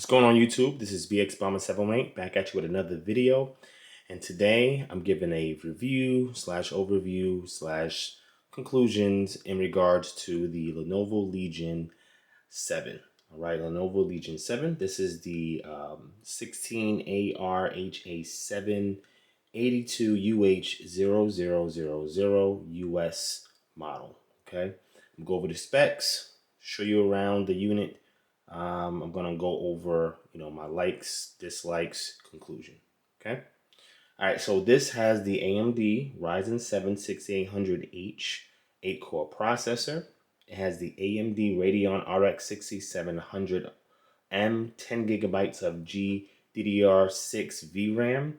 What's going on YouTube? This is BXBomber718 back at you with another video. And today I'm giving a review slash overview slash conclusions in regards to the Lenovo Legion 7. All right, Lenovo Legion 7. This is the 16ARHA7 82UH0000 US model. Okay, I'm go over the specs, show you around the unit. I'm gonna go over, my likes, dislikes, conclusion. Okay. All right. So this has the AMD Ryzen 7 6800H 8-core processor. It has the AMD Radeon RX 6700M 10 gigabytes of GDDR6 VRAM.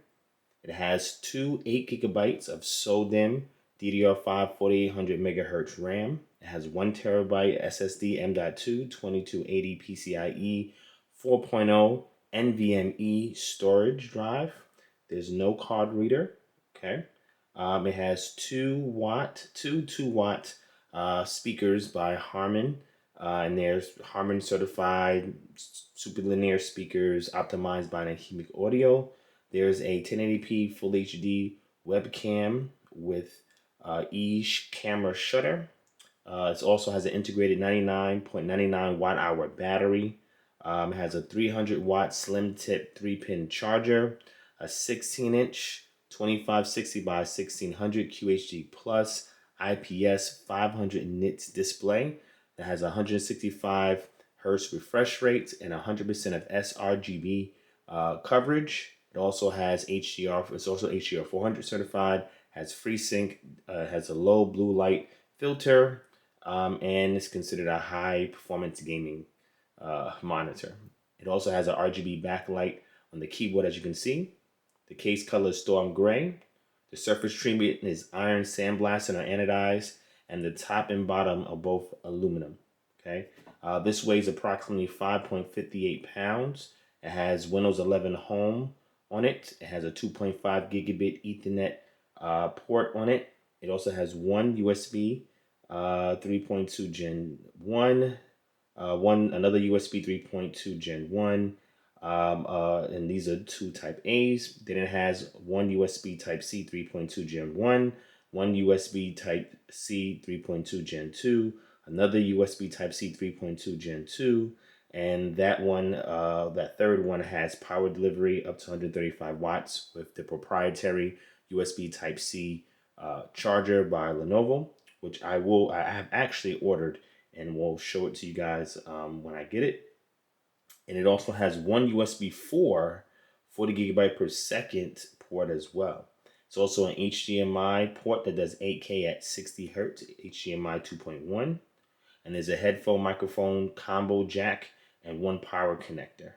It has two 8 gigabytes of SODIMM DDR5 4800 megahertz RAM. It has 1 terabyte SSD M.2 2280 PCIe 4.0 NVMe storage drive. There's no card reader. Okay. It has 2 watt speakers by Harman. And there's Harman certified super linear speakers optimized by Dynamic Audio. There's a 1080p Full HD webcam with camera shutter. It also has an integrated 99.99 watt-hour battery. It has a 300 watt slim tip 3-pin charger, a 16-inch 2560 by 1600 QHD plus IPS 500 nits display that has 165 hertz refresh rate and 100% of sRGB coverage. It also has HDR. It's also HDR 400 certified. Has FreeSync. Has a low blue light filter, and it's considered a high performance gaming monitor. It also has an RGB backlight on the keyboard, as you can see. The case color is storm gray. The surface treatment is iron sandblasted or anodized, and the top and bottom are both aluminum. Okay. This weighs approximately 5.58 pounds. It has Windows 11 Home on it. It has a 2.5 gigabit Ethernet port on it. It also has one USB 3.2 Gen 1, another USB 3.2 Gen 1, and these are two Type A's. Then it has one USB Type C 3.2 Gen 1, one USB Type C 3.2 Gen 2, another USB Type C 3.2 Gen 2, and that third one has power delivery up to 135 watts with the proprietary USB Type C charger by Lenovo, which I have actually ordered and will show it to you guys when I get it. And it also has one USB 4 40 gigabyte per second port as well. It's also an HDMI port that does 8K at 60 hertz, HDMI 2.1. And there's a headphone microphone combo jack and one power connector.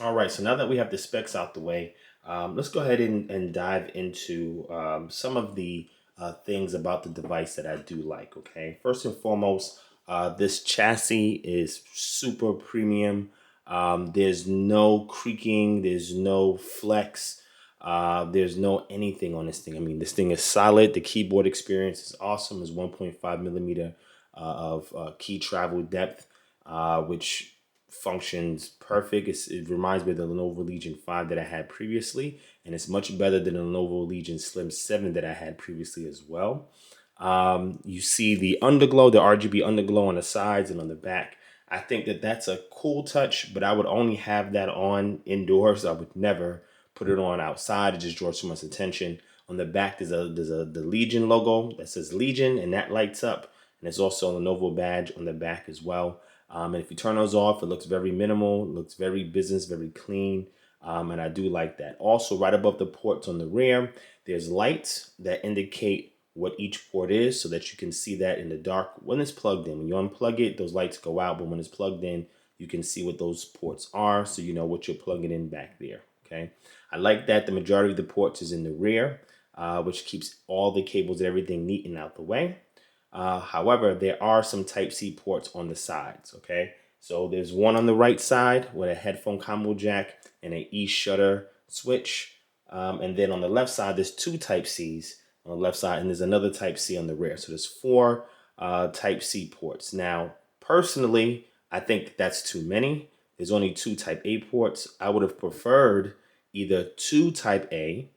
All right, so now that we have the specs out the way, let's go ahead and dive into some of the things about the device that I do like, okay? First and foremost, this chassis is super premium. There's no creaking, there's no flex, there's no anything on this thing. I mean, this thing is solid. The keyboard experience is awesome. It's 1.5 millimeter of key travel depth, which functions perfect. It reminds me of the Lenovo Legion 5 that I had previously, and it's much better than the Lenovo Legion Slim 7 that I had previously as well. You see the underglow, the RGB underglow on the sides and on the back. I think that that's a cool touch, but I would only have that on indoors. I would never put it on outside. It just draws too much attention. On the back, there's the Legion logo that says Legion, and that lights up. And there's also a Lenovo badge on the back as well. And if you turn those off, it looks very minimal, looks very business, very clean. And I do like that. Also, right above the ports on the rear, there's lights that indicate what each port is so that you can see that in the dark when it's plugged in. When you unplug it, those lights go out, but when it's plugged in, you can see what those ports are so you know what you're plugging in back there. Okay, I like that the majority of the ports is in the rear, which keeps all the cables and everything neat and out the way. However, there are some Type-C ports on the sides, okay? So there's one on the right side with a headphone combo jack and an E-shutter switch. And then on the left side, there's two Type-Cs on the left side, and there's another Type-C on the rear. So there's 4 Type-C ports. Now, personally, I think that's too many. There's only 2 Type A ports. I would have preferred either 4 Type A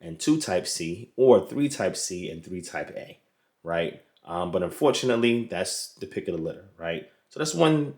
and 2 Type C, or 3 Type C and 3 Type A, right? But unfortunately, that's the pick of the litter, right? So that's one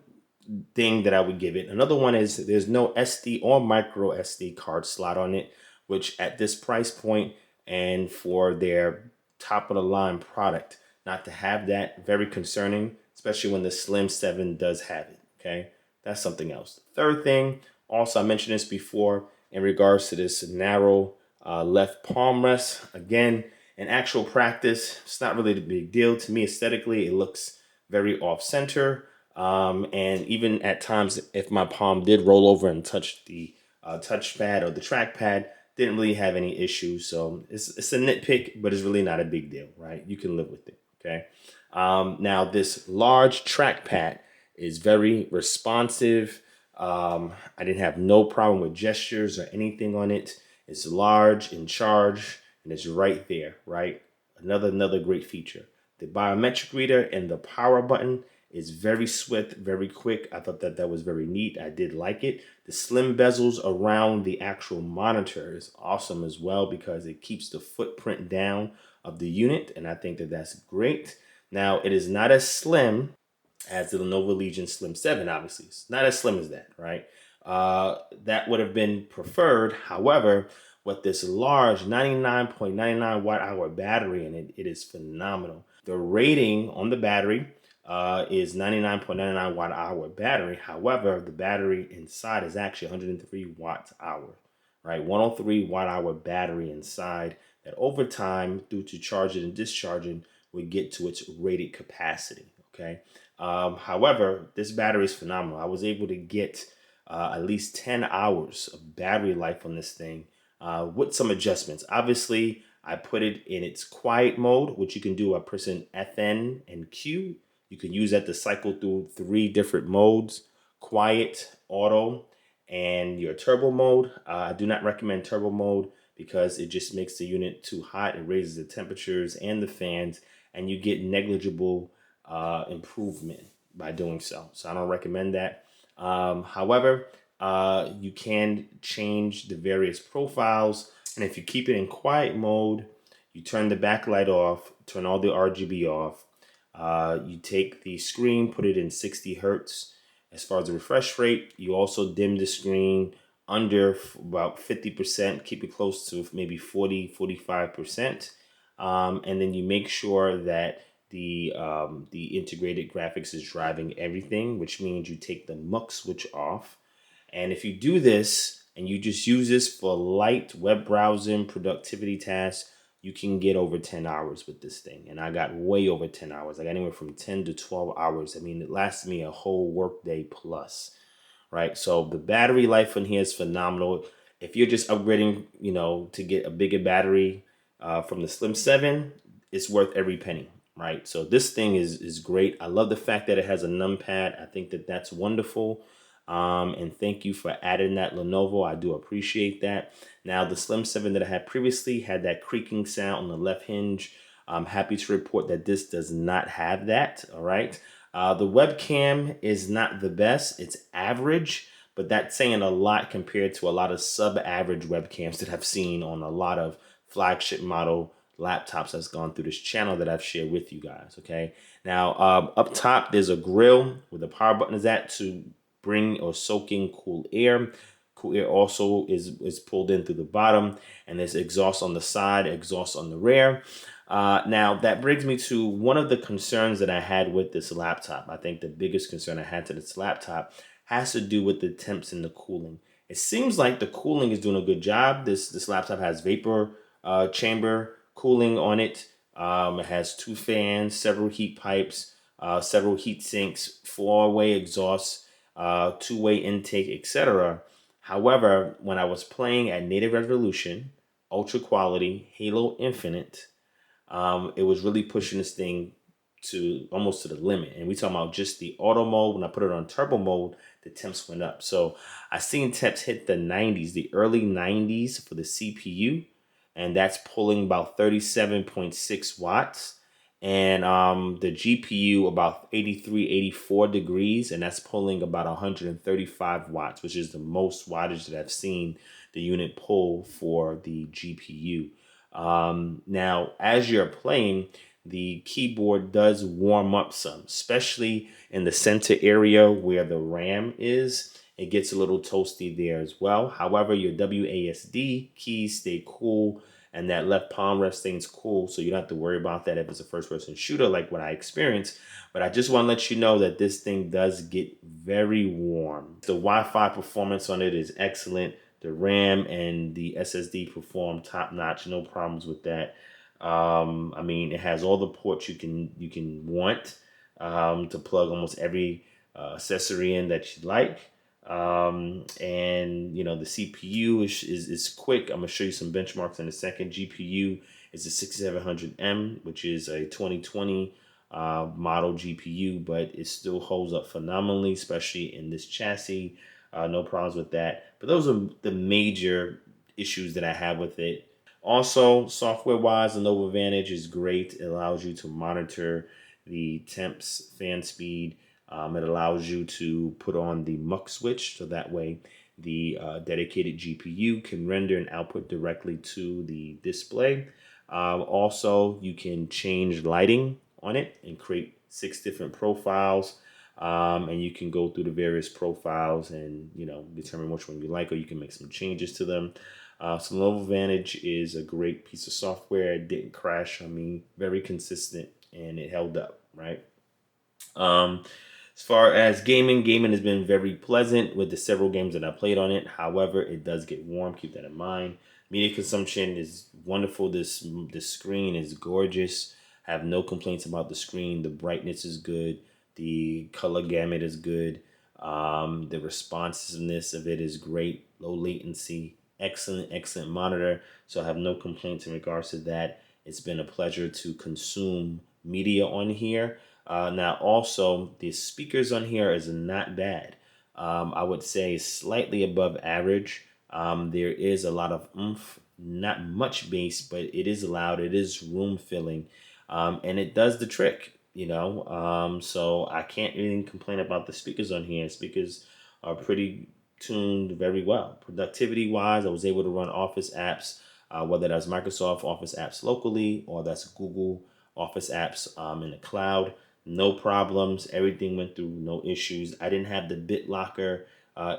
thing that I would give it. Another one is there's no SD or micro SD card slot on it, which at this price point and for their top of the line product, not to have that, very concerning, especially when the Slim 7 does have it. Okay, that's something else. Third thing, also I mentioned this before in regards to this narrow left palm rest. Again, in actual practice, it's not really a big deal to me. Aesthetically, it looks very off center. And even at times, if my palm did roll over and touch the touchpad or the trackpad, didn't really have any issues. So it's a nitpick, but it's really not a big deal, right? You can live with it, okay? Now, this large trackpad is very responsive. I didn't have no problem with gestures or anything on it. It's large, in charge, and it's right there, right? Another great feature. The biometric reader and the power button is very swift, very quick. I thought that was very neat. I did like it. The slim bezels around the actual monitor is awesome as well because it keeps the footprint down of the unit, and I think that that's great. Now, it is not as slim as the Lenovo Legion Slim 7, obviously. It's not as slim as that, right? That would have been preferred. However, with this large 99.99 watt hour battery in it, it is phenomenal. The rating on the battery is 99.99 watt hour battery. However, the battery inside is actually 103 watt hour, right? 103 watt hour battery inside that over time, due to charging and discharging, would get to its rated capacity, okay? However, this battery is phenomenal. I was able to get at least 10 hours of battery life on this thing with some adjustments. Obviously, I put it in its quiet mode, which you can do by pressing FN and Q. You can use that to cycle through 3 different modes: quiet, auto, and your turbo mode. I do not recommend turbo mode because it just makes the unit too hot. It raises the temperatures and the fans, and you get negligible improvement by doing so. So I don't recommend that. However, you can change the various profiles, and if you keep it in quiet mode, you turn the backlight off, turn all the RGB off. You take the screen, put it in 60 hertz. As far as the refresh rate, you also dim the screen under about 50%, keep it close to maybe 40-45%. And then you make sure that the integrated graphics is driving everything, which means you take the mux switch off. And if you do this and you just use this for light web browsing, productivity tasks, you can get over 10 hours with this thing. And I got way over 10 hours. I got anywhere from 10 to 12 hours. I mean, it lasted me a whole workday plus, right? So the battery life on here is phenomenal. If you're just upgrading, to get a bigger battery from the Slim 7, it's worth every penny, right? So this thing is great. I love the fact that it has a numpad. I think that that's wonderful. And thank you for adding that, Lenovo. I do appreciate that. Now, the Slim 7 that I had previously had that creaking sound on the left hinge. I'm happy to report that this does not have that, all right? The webcam is not the best. It's average, but that's saying a lot compared to a lot of sub-average webcams that I've seen on a lot of flagship model laptops that's gone through this channel that I've shared with you guys, okay? Now, up top, there's a grill where the power button is at to bring or soak in cool air. Cool air also is pulled in through the bottom, and there's exhaust on the side, exhaust on the rear. Now, that brings me to one of the concerns that I had with this laptop. I think the biggest concern I had to this laptop has to do with the temps and the cooling. It seems like the cooling is doing a good job. This laptop has vapor chamber cooling on it. It has 2 fans, several heat pipes, several heat sinks, 4-way exhaust, 2-way intake, etc. However, when I was playing at native resolution, ultra quality, Halo Infinite, it was really pushing this thing to almost to the limit. And we talking about just the auto mode. When I put it on turbo mode, the temps went up. So I seen temps hit the 90s, the early 90s for the CPU, and that's pulling about 37.6 watts. and the GPU about 83, 84 degrees, and that's pulling about 135 watts, which is the most wattage that I've seen the unit pull for the GPU. Now, as you're playing, the keyboard does warm up some, especially in the center area where the RAM is. It gets a little toasty there as well. However, your WASD keys stay cool, and that left palm rest thing's cool, so you don't have to worry about that if it's a first-person shooter like what I experienced. But I just want to let you know that this thing does get very warm. The Wi-Fi performance on it is excellent. The RAM and the SSD perform top-notch, no problems with that. I mean, it has all the ports you can want to plug almost every accessory in that you like. And you know, the CPU is quick. I'm gonna show you some benchmarks in a second. GPU is a 6700M, which is a 2020 model GPU, but it still holds up phenomenally, especially in this chassis. No problems with that. But those are the major issues that I have with it. Also, software-wise, the Lenovo Advantage is great. It allows you to monitor the temps, fan speed. It allows you to put on the muck switch, so that way the dedicated GPU can render an output directly to the display. Also, you can change lighting on it and create 6 different profiles. And you can go through the various profiles and, you know, determine which one you like, or you can make some changes to them. So Lenovo Advantage is a great piece of software. It didn't crash on me, very consistent, and it held up, right? As far as gaming has been very pleasant with the several games that I played on it. However, it does get warm. Keep that in mind. Media consumption is wonderful. This screen is gorgeous. I have no complaints about the screen. The brightness is good. The color gamut is good. The responsiveness of it is great. Low latency. Excellent monitor. So I have no complaints in regards to that. It's been a pleasure to consume media on here. Now also, the speakers on here is not bad. I would say slightly above average. There is a lot of oomph, not much bass, but it is loud. It is room filling, and it does the trick, you know. So I can't really complain about the speakers on here. Speakers are pretty tuned very well. Productivity wise, I was able to run Office apps, whether that's Microsoft Office apps locally or that's Google Office apps in the cloud. No problems. Everything went through, no issues. I didn't have the BitLocker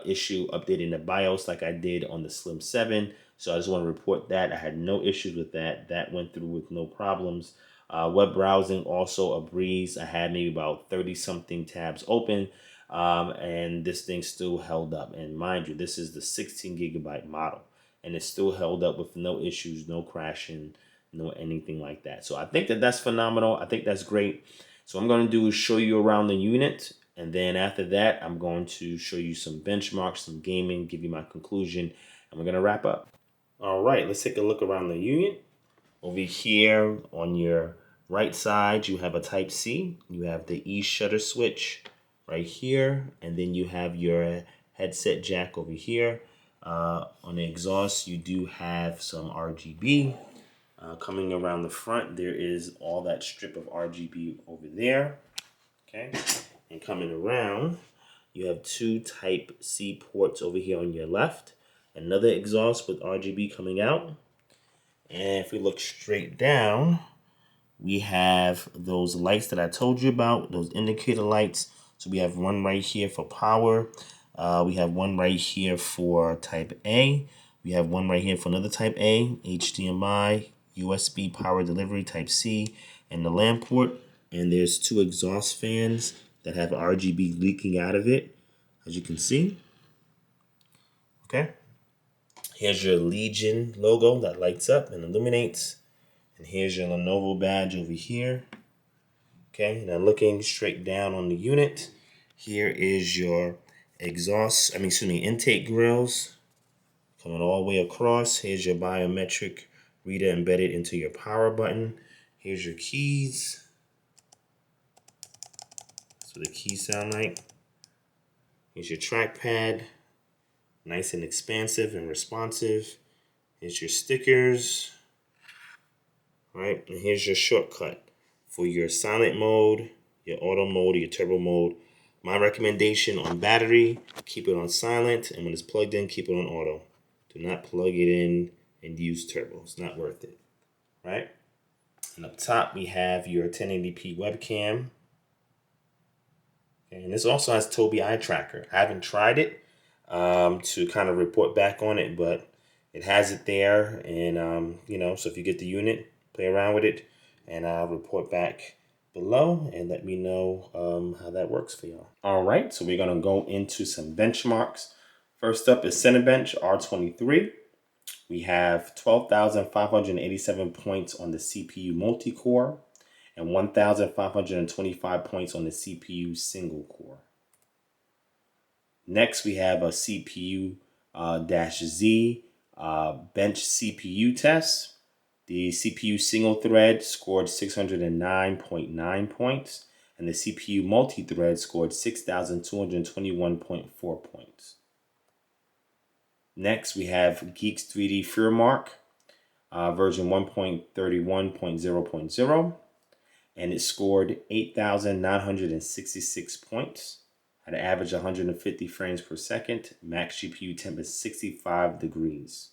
issue updating the BIOS like I did on the Slim 7. So I just want to report that. I had no issues with that. That went through with no problems. Web browsing, also a breeze. I had maybe about 30-something tabs open, and this thing still held up. And mind you, this is the 16 GB model, and it still held up with no issues, no crashing, no anything like that. So I think that that's phenomenal. I think that's great. So what I'm going to do is show you around the unit, and then after that, I'm going to show you some benchmarks, some gaming, give you my conclusion, and we're going to wrap up. All right, let's take a look around the unit. Over here on your right side, you have a Type-C. You have the E-shutter switch right here, and then you have your headset jack over here. On the exhaust, you do have some RGB. Coming around the front, there is all that strip of RGB over there. Okay, and coming around, you have 2 Type-C ports over here on your left. Another exhaust with RGB coming out. And if we look straight down, we have those lights that I told you about, those indicator lights. So we have one right here for power. We have one right here for Type A. We have one right here for another Type A, HDMI, USB power delivery, Type-C, and the LAN port. And there's 2 exhaust fans that have RGB leaking out of it, as you can see. Okay. Here's your Legion logo that lights up and illuminates. And here's your Lenovo badge over here. Okay, now looking straight down on the unit, here is your intake grills coming all the way across. Here's your biometric reader embedded into your power button. Here's your keys. That's what the keys sound like. Here's your trackpad. Nice and expansive and responsive. Here's your stickers. Right, and here's your shortcut. for your silent mode, your auto mode, your turbo mode. My recommendation on battery, keep it on silent, and when it's plugged in, keep it on auto. Do not plug it in and use turbo. It's not worth it, right? And up top, we have your 1080p webcam. And this also has Tobii eye tracker. I haven't tried it to kind of report back on it, but it has it there. And, so if you get the unit, play around with it, and I'll report back below and let me know how that works for y'all. All right, so we're going to go into some benchmarks. First up is Cinebench R23. We have 12,587 points on the CPU multi-core and 1,525 points on the CPU single core. Next, we have a CPU-Z bench CPU test. The CPU single thread scored 609.9 points, and the CPU multi-thread scored 6,221.4 points. Next, we have Geeks 3D FearMark version 1.31.0.0, and it scored 8,966 points at an average 150 frames per second. Max GPU temp is 65 degrees.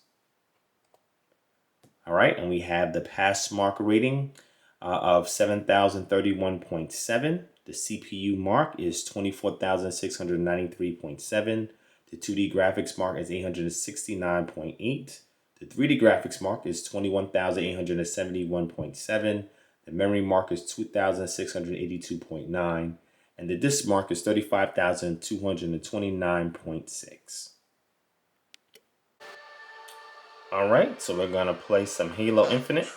All right, and we have the pass mark rating of 7,031.7. The CPU mark is 24,693.7. The 2D graphics mark is 869.8. The 3D graphics mark is 21,871.7. The memory mark is 2,682.9. And the disk mark is 35,229.6. All right, so we're going to play some Halo Infinite.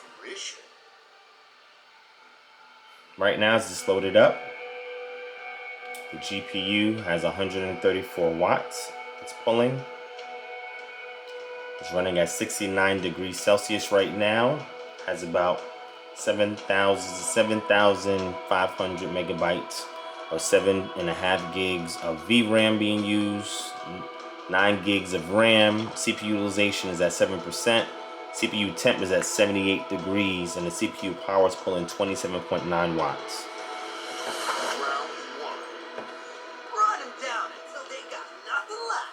Right now, it's just loaded up. The GPU has 134 watts. It's pulling. It's running at 69 degrees Celsius right now. Has about 7,500 megabytes or 7.5 gigs of VRAM being used. 9 gigs of RAM. CPU utilization is at 7%. CPU temp is at 78 degrees, and the CPU power is pulling 27.9 watts. Run them down until they got nothing left.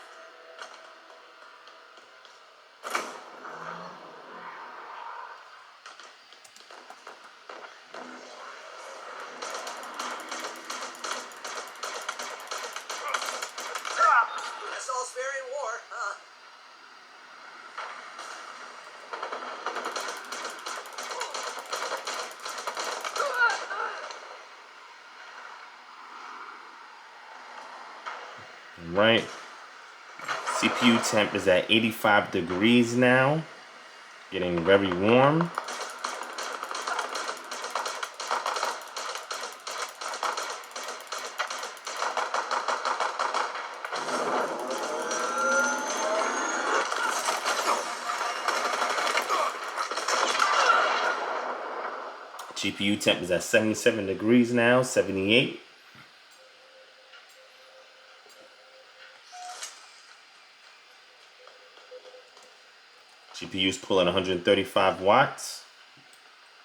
That's all's fair in war, huh? Right. CPU temp is at 85 degrees now. Getting very warm. GPU temp is at 77 degrees now, 78. GPU is pulling 135 watts.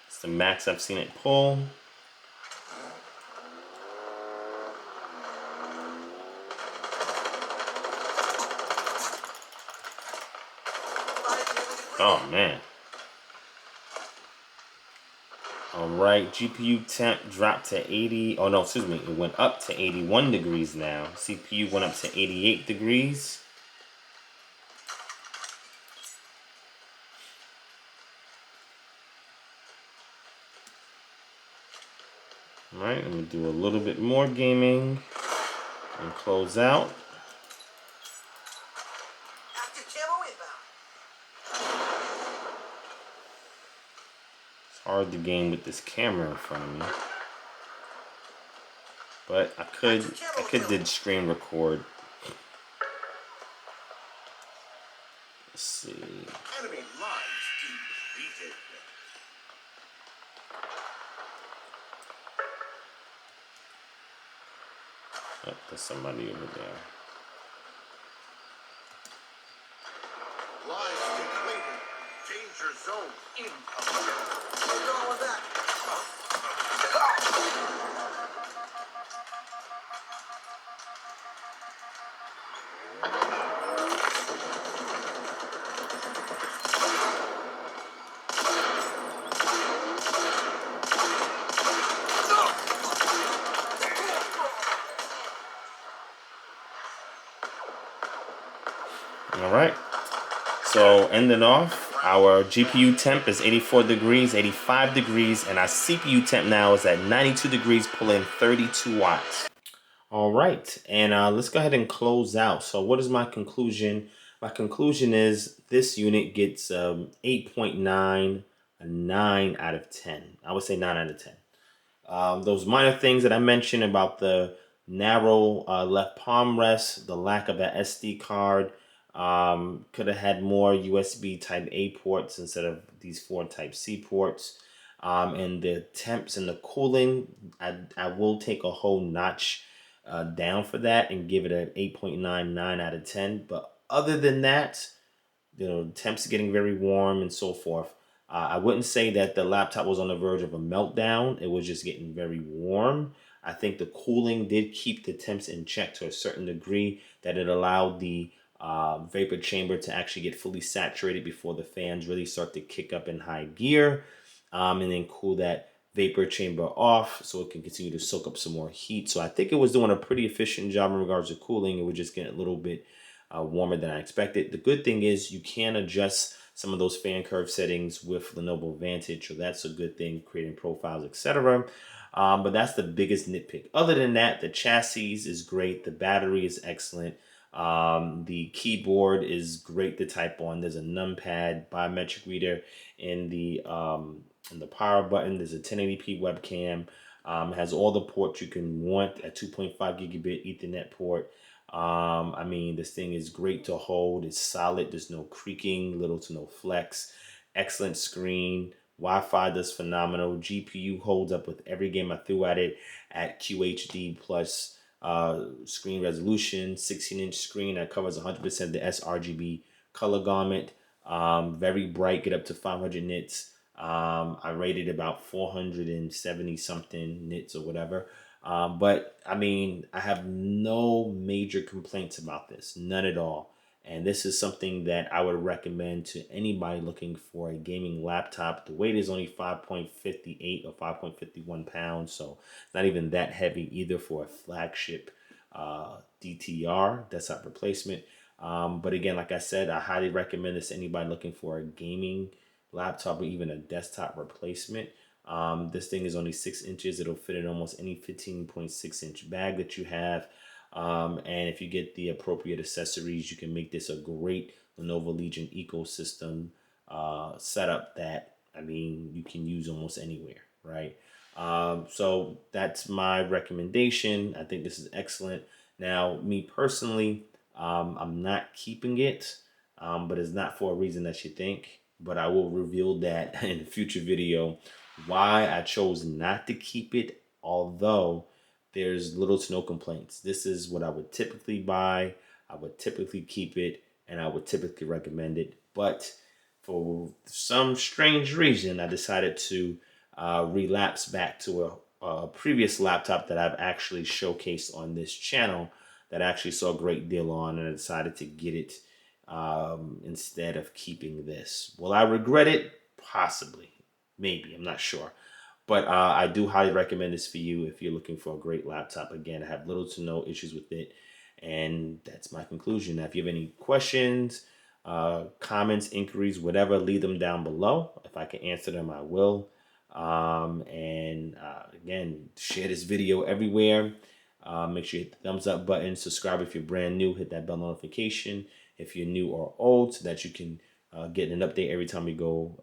It's the max I've seen it pull. Oh man. Alright, GPU temp dropped to 80. Oh no, excuse me. It went up to 81 degrees now. CPU went up to 88 degrees. Alright, let me do a little bit more gaming and close out. Active camo inbound. It's hard to game with this camera in front of me. But I could did screen record. Let's see. Enemy lines depleted. Oh, there's somebody over there. Lines depleted. Danger zone incoming. What's wrong with that? All right. So ending off, our GPU temp is 84 degrees, 85 degrees, and our CPU temp now is at 92 degrees, pulling 32 watts. All right, and let's go ahead and close out. So what is my conclusion? My conclusion is this unit gets 8.9, a 9 out of 10. I would say 9 out of 10. Those minor things that I mentioned about the narrow left palm rest, the lack of an SD card, could have had more USB type A ports instead of these 4 type C ports. And the temps and the cooling, I will take a whole notch down for that and give it an 8.99 out of 10. But other than that, temps getting very warm and so forth. I wouldn't say that the laptop was on the verge of a meltdown. It was just getting very warm. I think the cooling did keep the temps in check to a certain degree, that it allowed the vapor chamber to actually get fully saturated before the fans really start to kick up in high gear, and then cool that vapor chamber off so it can continue to soak up some more heat. So I think it was doing a pretty efficient job in regards to cooling. It was just getting a little bit warmer than I expected. The good thing is you can adjust some of those fan curve settings with Lenovo Vantage, so that's a good thing, creating profiles, etc. But that's the biggest nitpick. Other than that, the chassis is great. The battery is excellent. The keyboard is great to type on. There's a numpad, biometric reader in the power button. There's a 1080p webcam. Has all the ports you can want, a 2.5 gigabit Ethernet port. I mean, this thing is great to hold. It's solid. There's no creaking, little to no flex. Excellent screen. Wi-Fi does phenomenal. GPU holds up with every game I threw at it at QHD plus screen resolution. 16-inch screen that covers 100% the sRGB color gamut. Very bright, get up to 500 nits. I rated about 470 something nits or whatever. But I mean, I have no major complaints about this, none at all. And this is something that I would recommend to anybody looking for a gaming laptop. The weight is only 5.58 or 5.51 pounds, so not even that heavy either for a flagship DTR desktop replacement. But again, like I said, I highly recommend this to anybody looking for a gaming laptop or even a desktop replacement. This thing is only 6 inches. It'll fit in almost any 15.6-inch bag that you have. And if you get the appropriate accessories, you can make this a great Lenovo Legion ecosystem setup that, I mean, you can use almost anywhere, right? So that's my recommendation. I think this is excellent. Now, me personally, I'm not keeping it, but it's not for a reason that you think. But I will reveal that in a future video why I chose not to keep it, although there's little to no complaints. This is what I would typically buy. I would typically keep it, and I would typically recommend it. But for some strange reason, I decided to relapse back to a previous laptop that I've actually showcased on this channel that I actually saw a great deal on, and I decided to get it instead of keeping this. Will I regret it? Possibly. Maybe. I'm not sure. But I do highly recommend this for you if you're looking for a great laptop. Again, I have little to no issues with it. And that's my conclusion. Now, if you have any questions, comments, inquiries, whatever, leave them down below. If I can answer them, I will. Again, share this video everywhere. Make sure you hit the thumbs up button. Subscribe if you're brand new. Hit that bell notification if you're new or old, so that you can get an update every time we go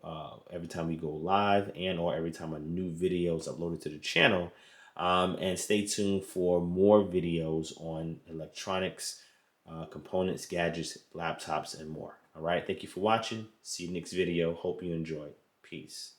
live, and or every time a new video is uploaded to the channel. And stay tuned for more videos on electronics, components, gadgets, laptops, and more. All right. Thank you for watching. See you next video. Hope you enjoyed. Peace.